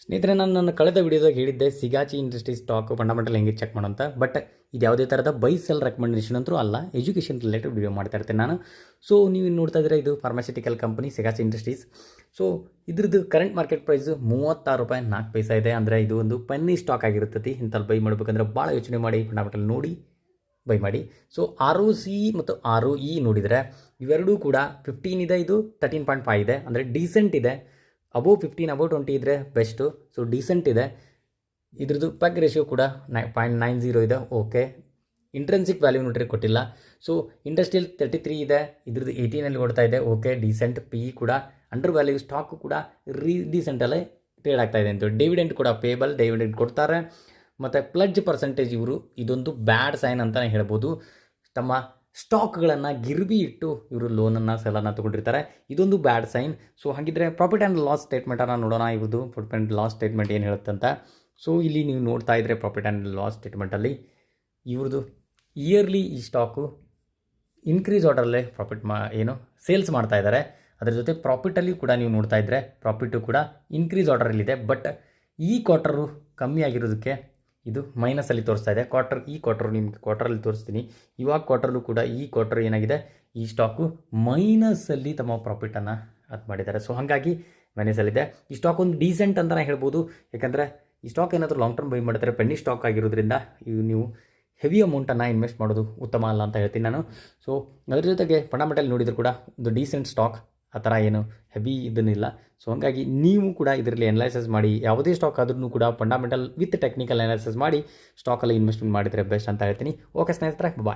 ಸ್ನೇಹಿತರೆ, ನಾನು ನನ್ನ ಕಳೆದ ವಿಡಿಯೋದಾಗ ಹೇಳಿದ್ದೆ ಸಿಗಾಚಿ ಇಂಡಸ್ಟ್ರಿ ಸ್ಟಾಕ್ ಫಂಡಮೆಂಟಲ್ ಹೆಂಗೆ ಚೆಕ್ ಮಾಡೋಂತ. ಬಟ್ ಇದು ಯಾವುದೇ ಥರದ ಬೈ ಸೆಲ್ ರೆಕಮೆಂಡೇಷನ್ ಅಂತೂ ಅಲ್ಲ, ಎಜುಕೇಷನ್ ರಿಲೇಟೆಡ್ ವಿಡಿಯೋ ಮಾಡ್ತಾ ಇರ್ತೇನೆ ನಾನು. ಸೊ ನೀವು ನೋಡ್ತಾ ಇದ್ದೀರಾ, ಇದು pharmaceutical company Sigachi industries. So ಇದ್ರದ್ದು ಕರೆಂಟ್ ಮಾರ್ಕೆಟ್ ಪ್ರೈಸ್ ₹36.04 ಇದೆ. ಅಂದರೆ ಇದು ಒಂದು ಪೆನ್ನಿ ಸ್ಟಾಕ್ ಆಗಿರ್ತೈತಿ. ಇಂಥಲ್ಲಿ ಬೈ ಮಾಡಬೇಕಂದ್ರೆ ಭಾಳ ಯೋಚನೆ ಮಾಡಿ ಫಂಡಮೆಂಟಲ್ ನೋಡಿ ಬೈ ಮಾಡಿ. ಸೊ ROC ಮತ್ತು ROE ನೋಡಿದರೆ ಇವೆರಡೂ ಕೂಡ 15 ಇದೆ, ಇದು 13.5 ಇದೆ. ಅಂದರೆ ಡೀಸೆಂಟ್ ಇದೆ. ಅಬೋವ್ 15 ಅಬೋವ್ 20 ಇದ್ದರೆ ಬೆಸ್ಟು. ಸೊ ಡೀಸೆಂಟ್ ಇದೆ. ಇದ್ರದ್ದು ಪೆಗ್ ರೇಷಿಯೋ ಕೂಡ 0.90 ಇದೆ. ಓಕೆ. ಇಂಟ್ರೆನ್ಸಿಕ್ ವ್ಯಾಲ್ಯೂ ನೋಡ್ರಿ ಕೊಟ್ಟಿಲ್ಲ. ಸೊ ಇಂಡಸ್ಟ್ರಿಯಲ್ 33 ಇದೆ, ಇದ್ರದ್ದು 18 ಓಡ್ತಾ ಇದೆ. Okay, decent. PE ಕೂಡ ಅಂಡರ್ ವ್ಯಾಲ್ಯೂ. ಸ್ಟಾಕು ಕೂಡ ಡೀಸೆಂಟಲ್ಲೇ ಟ್ರೇಡ್ ಆಗ್ತಾ ಇದೆ ಅಂತ. ಡಿವಿಡೆಂಟ್ ಕೂಡ ಪೇಬಲ್, ಡಿವಿಡೆಂಟ್ ಕೊಡ್ತಾರೆ. ಮತ್ತು ಪ್ಲಡ್ಜ್ ಪರ್ಸೆಂಟೇಜ್ ಇವರು ಇದೊಂದು ಬ್ಯಾಡ್ ಸೈನ್ ಅಂತಲೇ ಹೇಳ್ಬೋದು. ತಮ್ಮ ಸ್ಟಾಕ್ಗಳನ್ನು ಗಿರ್ವಿ ಇಟ್ಟು ಇವರು ಲೋನನ್ನು ಸೆಲನ್ನು ತೊಗೊಂಡಿರ್ತಾರೆ. ಇದೊಂದು ಬ್ಯಾಡ್ ಸೈನ್. ಸೊ ಹಾಗಿದ್ರೆ ಪ್ರಾಫಿಟ್ ಆ್ಯಂಡ್ ಲಾಸ್ ಸ್ಟೇಟ್ಮೆಂಟನ್ನು ನೋಡೋಣ. ಇವ್ರದ್ದು ಪ್ರಾಫಿಟ್ ಆ್ಯಂಡ್ ಲಾಸ್ ಸ್ಟೇಟ್ಮೆಂಟ್ ಏನು ಹೇಳುತ್ತಂತ. ಸೊ ಇಲ್ಲಿ ನೀವು ನೋಡ್ತಾ ಇದ್ದರೆ ಪ್ರಾಫಿಟ್ ಆ್ಯಂಡ್ ಲಾಸ್ ಸ್ಟೇಟ್ಮೆಂಟಲ್ಲಿ ಇವ್ರದ್ದು ಇಯರ್ಲಿ ಈ ಸ್ಟಾಕು ಇನ್ಕ್ರೀಸ್ ಆರ್ಡರಲ್ಲೇ ಸೇಲ್ಸ್ ಮಾಡ್ತಾ ಇದ್ದಾರೆ. ಅದರ ಜೊತೆ ಪ್ರಾಫಿಟಲ್ಲಿ ಕೂಡ ನೀವು ನೋಡ್ತಾ ಇದ್ದರೆ ಪ್ರಾಫಿಟು ಕೂಡ ಇನ್ಕ್ರೀಸ್ ಆರ್ಡರಲ್ಲಿದೆ. ಬಟ್ ಈ ಕ್ವಾರ್ಟರು ಕಮ್ಮಿ ಆಗಿರೋದಕ್ಕೆ ಇದು ಮೈನಸಲ್ಲಿ ತೋರಿಸ್ತಾ ಇದೆ. ಈ ಕ್ವಾರ್ಟರ್ ನಿಮ್ಗೆ ಕ್ವಾರ್ಟರಲ್ಲಿ ತೋರಿಸ್ತೀನಿ. ಇವಾಗ ಕ್ವಾರ್ಟರ್ಲು ಕೂಡ ಈ ಕ್ವಾರ್ಟರ್ ಏನಾಗಿದೆ, ಈ ಸ್ಟಾಕು ಮೈನಸಲ್ಲಿ ತಮ್ಮ ಪ್ರಾಫಿಟನ್ನು ಅದು ಮಾಡಿದ್ದಾರೆ. ಸೊ ಹಾಗಾಗಿ ಮೈನಸಲ್ಲಿದೆ. ಈ ಸ್ಟಾಕ್ ಒಂದು ಡೀಸೆಂಟ್ ಅಂತಲೇ ಹೇಳ್ಬೋದು. ಯಾಕಂದರೆ ಈ ಸ್ಟಾಕ್ ಏನಾದರೂ ಲಾಂಗ್ ಟರ್ಮ್ ಬೈ ಮಾಡ್ತಾರೆ, ಪೆನ್ನಿ ಸ್ಟಾಕ್ ಆಗಿರೋದ್ರಿಂದ ನೀವು ಹೆವಿ ಅಮೌಂಟನ್ನು ಇನ್ವೆಸ್ಟ್ ಮಾಡೋದು ಉತ್ತಮ ಅಲ್ಲ ಅಂತ ಹೇಳ್ತೀನಿ ನಾನು. ಸೊ ಅದ್ರ ಜೊತೆಗೆ ಫಂಡಮೆಂಟಲ್ ನೋಡಿದರೂ ಕೂಡ ಒಂದು ಡೀಸೆಂಟ್ ಸ್ಟಾಕ್, ಆ ಥರ ಏನು ಹೆವಿ ಇದನ್ನಿಲ್ಲ. ಸೊ ಹಾಗಾಗಿ ನೀವು ಕೂಡ ಇದರಲ್ಲಿ ಅನಲೈಸಸ್ ಮಾಡಿ, ಯಾವುದೇ ಸ್ಟಾಕ್ ಆದ್ರೂ ಕೂಡ ಫಂಡಮೆಂಟಲ್ ವಿತ್ ಟೆಕ್ನಿಕಲ್ ಅನಾಲಿಸಿಸ್ ಮಾಡಿ ಸ್ಟಾಕಲ್ಲಿ ಇನ್ವೆಸ್ಟ್ಮೆಂಟ್ ಮಾಡಿದರೆ ಬೆಸ್ಟ್ ಅಂತ ಹೇಳ್ತೀನಿ. ಓಕೆ ಸ್ನೇಹಿತರೆ, ಬಾಯ್.